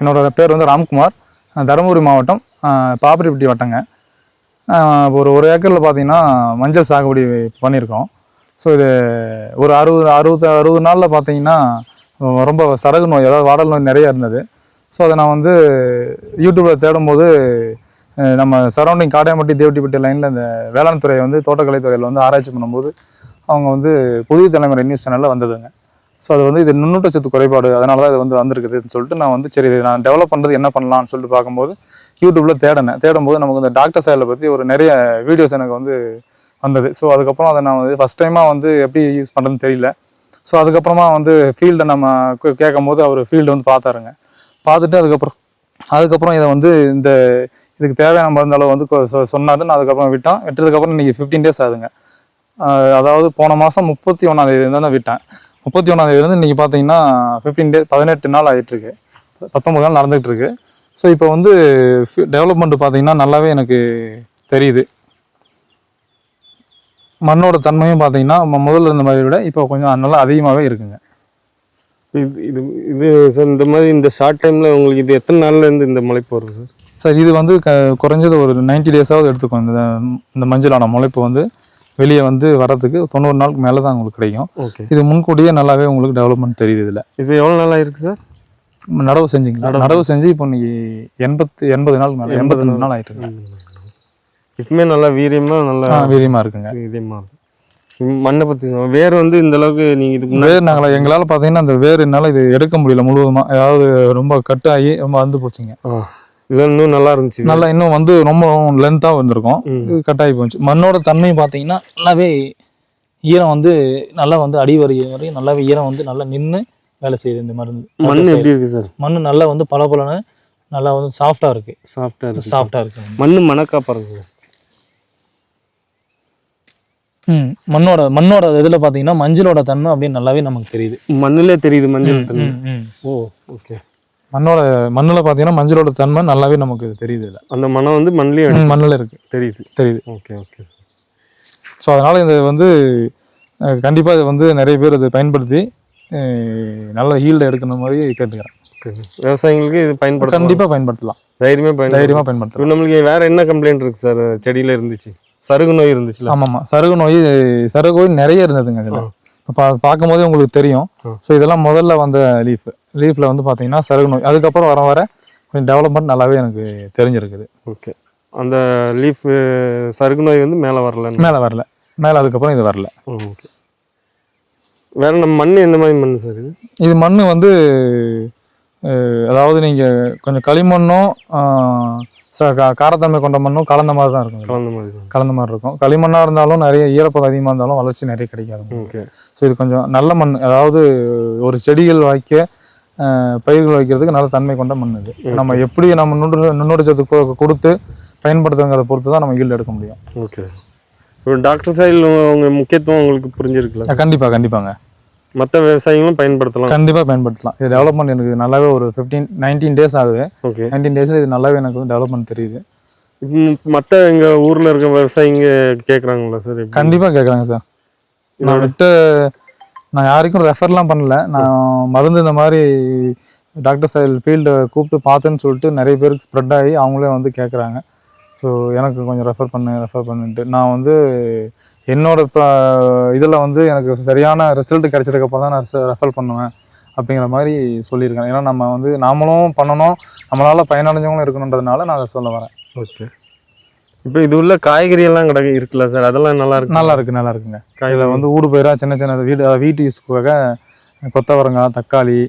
என்னோட பேர் வந்து ராம்குமார். தருமபுரி மாவட்டம், பாப்பிரெட்டிப்பட்டி வட்டங்க. ஒரு ஏக்கரில் பார்த்தீங்கன்னா மஞ்சள் சாகுபடி பண்ணியிருக்கோம். ஸோ இது ஒரு 60 நாளில் பார்த்தீங்கன்னா ரொம்ப சரகு நோய், அதாவது வாடல் நோய் நிறைய இருந்தது. ஸோ அதை நான் வந்து யூடியூப்பில் தேடும்போது நம்ம சரௌண்டிங் காடையாம்பட்டி தேவட்டிப்பட்டி லைனில் இந்த வேளாண் துறையை வந்து தோட்டக்கலைத்துறையில் வந்து ஆராய்ச்சி பண்ணும்போது அவங்க வந்து புதிய தலைமுறை நியூஸ் சேனலில் வந்ததுங்க. ஸோ அது வந்து இது நுண்ணூட்டச்சத்து குறைபாடு, அதனால தான் இது வந்து வந்திருக்குதுன்னு சொல்லிட்டு நான் வந்து சரி நான் டெவலப் பண்ணுறது என்ன பண்ணலான்னு சொல்லிட்டு பார்க்கும்போது யூடியூப்பில் தேடும்போது நமக்கு இந்த டாக்டர் சாயலை பற்றி ஒரு நிறைய வீடியோஸ் எனக்கு வந்து வந்தது. ஸோ அதுக்கப்புறம் அதை நான் வந்து ஃபஸ்ட் டைமாக வந்து எப்படி யூஸ் பண்ணுறதுன்னு தெரியல. ஸோ அதுக்கப்புறமா வந்து ஃபீல்டை நம்ம கேட்கும் போது அவர் ஃபீல்டு வந்து பார்த்தாருங்க. பார்த்துட்டு அதுக்கப்புறம் இதை வந்து இதுக்கு தேவையான மருந்து அளவு வந்து சொன்னாரு. நான் அதுக்கப்புறம் விட்டதுக்கப்புறம் இன்றைக்கி 15 days ஆகுதுங்க. அதாவது போன மாதம் 31ஆம் தான் விட்டேன். 31ஆம் இன்றைக்கி பார்த்தீங்கன்னா 15 days 18 நாள் ஆகிட்டுருக்கு, 19 நாள் நடந்துகிட்டு இருக்கு. ஸோ இப்போ வந்து டெவலப்மெண்ட் பார்த்தீங்கன்னா நல்லாவே எனக்கு தெரியுது. மண்ணோட தன்மையும் பார்த்தீங்கன்னா முதல்ல இருந்த மாதிரி விட இப்போ கொஞ்சம் நல்லா அதிகமாகவே இருக்குங்க. இது சார் இந்த மாதிரி இந்த ஷார்ட் டைமில் உங்களுக்கு இது எத்தனை நாள்லேருந்து இந்த முளைப்பு வருது சார்? சார் இது வந்து குறைஞ்சது ஒரு 90 days எடுத்துக்கும். இந்த மஞ்சளான முளைப்பு வந்து வெளியே வந்து வரதுக்கு 90 நாளுக்கு மேலே தான் உங்களுக்கு கிடைக்கும். ஓகே. இது முன்கூட்டியே நல்லாவே உங்களுக்கு டெவலப்மெண்ட் தெரியுது. இதில் இது எவ்வளோ நாளாக இருக்குது சார் நடவு செஞ்சுங்களா? நடவு செஞ்சு இப்போ இன்னைக்கு 80 நாளுக்கு மேலே 82 நாள் ஆகிட்டு இருக்கு. இப்பவுமே நல்லா வீரியமாக இருக்குங்க. வீரியமாக மண்ணை பற்றி வேர் வந்து இந்த அளவுக்கு நீங்கள் இதுக்கு வேர் நாங்கள் எங்களால் பார்த்தீங்கன்னா அந்த வேர் என்னால் இது எடுக்க முடியல முழுவதுமாக, அதாவது ரொம்ப கட்டாகி ரொம்ப வந்து போச்சுங்க. இதெல்லாம் இன்னும் நல்லா இருந்துச்சு, நல்லா இன்னும் வந்து ரொம்ப லென்த்தாக வந்திருக்கும். கட்டாகி போச்சு. மண்ணோட தன்மை பார்த்தீங்கன்னா நல்லாவே ஈரம் வந்து நல்லா வந்து அடி வரையும் நல்லாவே ஈரம் வந்து நல்லா நின்று வேலை செய்யுது. இந்த மருந்து மண் எப்படி இருக்குது சார்? மண் நல்லா வந்து பலபலன்னு நல்லா வந்து சாஃப்டாக இருக்குது. சாஃப்டாக இருக்குது மண். மணக்காப்பாக இருக்குது சார். மண்ணோட இதில் பார்த்தீங்கன்னா மஞ்சளோட தன்மை அப்படின்னு நல்லாவே நமக்கு தெரியுது. மண்ணிலே தெரியுது மஞ்சள் தன்மை. ஓ ஓகே. மண்ணில் பார்த்தீங்கன்னா மஞ்சளோட தன்மை நல்லாவே நமக்கு தெரியுது. இல்லை அந்த மனம் வந்து மண்ணில் இருக்குது, தெரியுது. Okay okay. ஸோ அதனால் இது வந்து கண்டிப்பாக இது வந்து நிறைய பேர் இதை பயன்படுத்தி நல்ல ஹீல்டு எடுக்கிற மாதிரி கேட்டுக்கிறேன். விவசாயிகளுக்கு இது கண்டிப்பாக பயன்படுத்தலாம். தைரியமாக பயன்படுத்தலாம். நம்மளுக்கு வேறு என்ன கம்ப்ளைண்ட் இருக்குது சார்? செடியில் இருந்துச்சு சருகு நோய் இருந்துச்சு. ஆமாம், சருகு நோய் நிறைய இருந்ததுங்க. இதில் இப்போ பார்க்கும்போதே உங்களுக்கு தெரியும். ஸோ இதெல்லாம் முதல்ல வந்த லீஃபில் வந்து பார்த்தீங்கன்னா சருகு நோய், அதுக்கப்புறம் வர கொஞ்சம் டெவலப்மெண்ட் நல்லாவே எனக்கு தெரிஞ்சிருக்குது. ஓகே. அந்த லீஃப் சருகு நோய் வந்து மேலே வரல, அதுக்கப்புறம் இது வரல. ஓகே. வேற நம்ம மண் எந்த மாதிரி மண் சார்? இது மண் வந்து அதாவது நீங்கள் கொஞ்சம் களிமண்ணும் காரத்தன்மை கொண்ட மண்ணும் கலந்த மாதிரி தான் இருக்கும். கலந்த மாதிரி இருக்கும். களிமண்ணாக இருந்தாலும் நிறைய ஈரப்பதம் அதிகமாக இருந்தாலும் வளர்ச்சி நிறைய கிடைக்காது. ஓகே. ஸோ இது கொஞ்சம் நல்ல மண், அதாவது ஒரு செடிகள் பயிர்கள் வைக்கிறதுக்கு நல்ல தன்மை கொண்ட மண். இது நம்ம எப்படி நம்ம நுண்ணூட்டச்சத்து கொடுத்து பயன்படுத்துங்கிறத பொறுத்து தான் நம்ம ஈல்டு எடுக்க முடியும். ஓகே. ஒரு டாக்டர் சைடில் உங்கள் முக்கியத்துவம் உங்களுக்கு புரிஞ்சிருக்குல்ல? கண்டிப்பாக மற்ற விவசாயிகளும் பயன்படுத்தலாம். கண்டிப்பாக பயன்படுத்தலாம். இது டெவலப்மெண்ட் எனக்கு நல்லாவே ஒரு 19 days ஆகுது. ஓகே. 19 days இது நல்லாவே எனக்கு வந்து டெவலப்மெண்ட் தெரியுது. மற்ற எங்கள் ஊரில் இருக்க விவசாயிங்க கேட்குறாங்களா சார்? கண்டிப்பாக கேட்குறாங்க சார். நான் யாருக்கும் ரெஃபர்லாம் பண்ணல. நான் மருந்து இந்த மாதிரி டாக்டர் சைல் ஃபீல்டை கூப்பிட்டு பார்த்தேன்னு சொல்லிட்டு நிறைய பேருக்கு ஸ்ப்ரெட் ஆகி அவங்களே வந்து கேட்குறாங்க. ஸோ எனக்கு கொஞ்சம் ரெஃபர் பண்ணிட்டு நான் வந்து என்னோட இதில் வந்து எனக்கு சரியான ரிசல்ட் கிடைச்சதுக்கப்புறம் தான் நான் ரெஃபர் பண்ணுவேன் அப்படிங்கிற மாதிரி சொல்லியிருக்கேன். ஏன்னா நம்ம வந்து நாமளும் பண்ணணும், நம்மளால் பயனடைஞ்சவங்களும் இருக்கணுன்றதுனால நான் அதை சொல்ல வரேன். ஓகே. இப்போ இது உள்ள காய்கறி எல்லாம் இருக்குல்ல சார்? அதெல்லாம் நல்லா இருக்குங்க. இதில் வந்து ஊடு பயிராக சின்ன வீட்டு யூஸ்க்காக கொத்தவரங்காய், தக்காளி,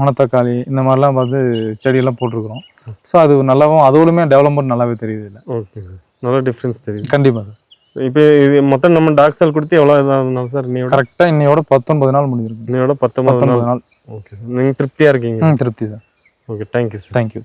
மணத்தக்காளி இந்த மாதிரிலாம் பார்த்து செடியெல்லாம் போட்டிருக்கிறோம். ஸோ அது நல்லாவும் அதோடுமே டெவலப்மெண்ட் நல்லாவே தெரியுது. இல்லை ஓகே சார், நல்லா டிஃப்ரென்ஸ் தெரியுது. கண்டிப்பாக சார். இப்போ இது மொத்தம் நம்ம டாக்டர் கொடுத்து எவ்வளோ இதாகும் சார்? கரெக்டாக இன்னையோட 19 நாள் முடிஞ்சிருக்கு. இன்னையோட 19 நாள். Okay sir. நீங்கள் திருப்தியாக இருக்கீங்க? திருப்தி sir. Okay, thank you sir. Thank you.